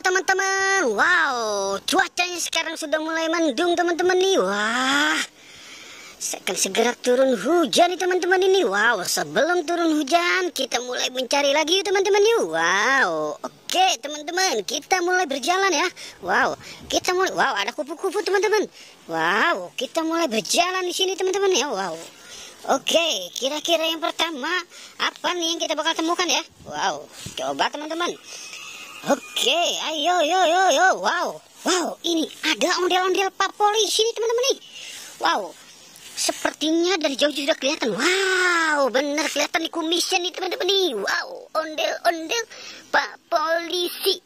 teman-teman. Wow, cuacanya sekarang sudah mulai mendung teman-teman nih. Wah, akan segera turun hujan nih teman-teman ini. Wow, sebelum turun hujan kita mulai mencari lagi yuk teman-teman yuk. Wow, oke teman-teman, kita mulai berjalan ya. Wow, kita mulai. Wow, ada kupu-kupu teman-teman. Wow, kita mulai berjalan di sini teman-teman ya. Wow. Oke, kira-kira yang pertama apa nih yang kita bakal temukan ya? Wow, coba teman-teman. Oke, ayo, yo. Wow, ini ada ondel-ondel patroli di sini teman-teman nih. Wow, sepertinya dari jauh sudah kelihatan. Wow, benar kelihatan di kumisnya nih teman-teman nih. Wow, ondel-ondel pak polisi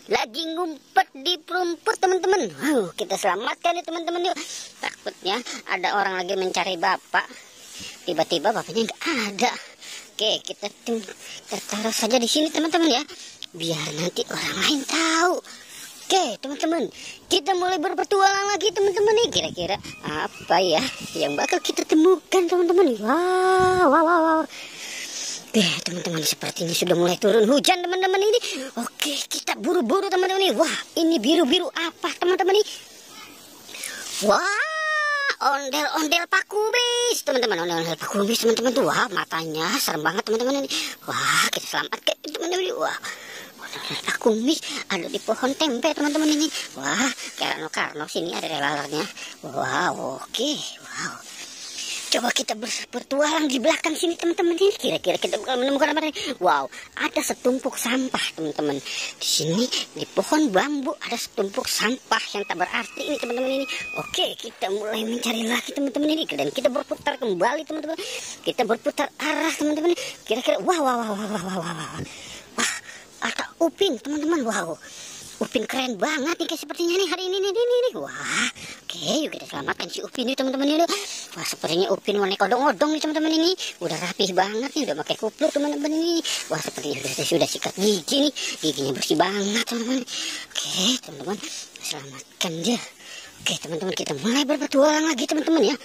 lagi ngumpet di rumput teman-teman. Wow, kita selamatkan ya teman-teman yuk. Takutnya ada orang lagi mencari bapak. Tiba-tiba bapaknya nggak ada. Oke, kita taruh saja di sini teman-teman ya, biar nanti orang lain tahu. Oke teman-teman, kita mulai berpetualang lagi teman-teman nih. Kira-kira apa ya yang bakal kita temukan teman-teman? Wow. Oke teman-teman, sepertinya sudah mulai turun hujan teman-teman ini. Oke, kita buru-buru teman-teman nih. Wah, ini biru-biru apa teman-teman nih? Wah, ondel-ondel Pak Kumis teman-teman, ondel-ondel Pak Kumis teman-teman tuh. Wah, matanya serem banget teman-teman ini. Wah, kita selamatkan teman-teman ini. Wah, ondel-ondel Pak Kumis ada di pohon tempe teman-teman ini. Wah, Karno sini ada lalarnya. Wow, oke. Wow, coba kita bertualang di belakang sini teman-teman ini. Kira-kira kita bakal menemukan apa nih? Wow, ada setumpuk sampah teman-teman. Di sini di pohon bambu ada setumpuk sampah yang tak berarti ini teman-teman ini. Oke, kita mulai mencari lagi teman-teman ini, dan kita berputar kembali teman-teman. Kita berputar arah teman-teman. Kira-kira wow. Wah, ada upin teman-teman. Wow, upin keren banget nih kayak sepertinya nih hari ini nih. Wah, oke, yuk kita selamatkan si upin ini teman-teman ini. Wah, sepertinya upin mau naik odong-odong nih teman-teman ini. Udah rapih banget nih, udah pakai kupluk teman-teman ini. Wah, sepertinya sudah sikat gigi nih, giginya bersih banget teman-teman. Oke teman-teman, selamatkan dia. Oke teman-teman, kita mulai berpetualang lagi teman-teman ya.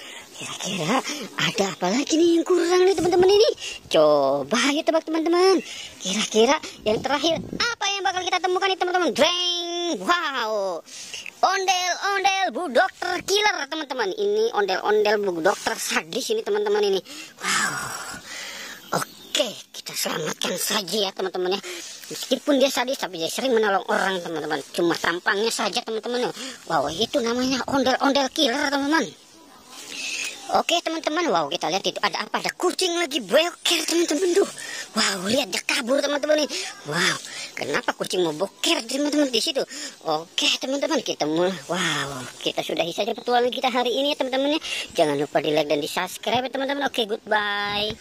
Kira-kira ada apa lagi nih yang kurang nih teman-teman ini? Coba ayo tebak teman-teman. Kira-kira yang terakhir apa yang bakal kita temukan nih teman-teman? Dreng. Wow, ondel-ondel Bu Dokter Killer teman-teman. Ini ondel-ondel Bu Dokter sadis ini teman-teman ini. Wow. Oke, kita selamatkan saja ya teman-teman ya. Meskipun dia sadis, tapi dia sering menolong orang teman-teman. Cuma tampangnya saja teman-teman. Wow, itu namanya ondel-ondel killer teman-teman. Oke teman-teman, wow, kita lihat itu ada apa? Ada kucing lagi boker teman-teman tuh. Wow, lihat dia kabur teman-teman nih. Wow, kenapa kucing mau boker teman-teman di situ? Oke teman-teman, kita mulai. Wow, kita sudahi saja petualangan kita hari ini ya teman-teman ya. Jangan lupa di like dan di subscribe ya teman-teman. Oke, goodbye.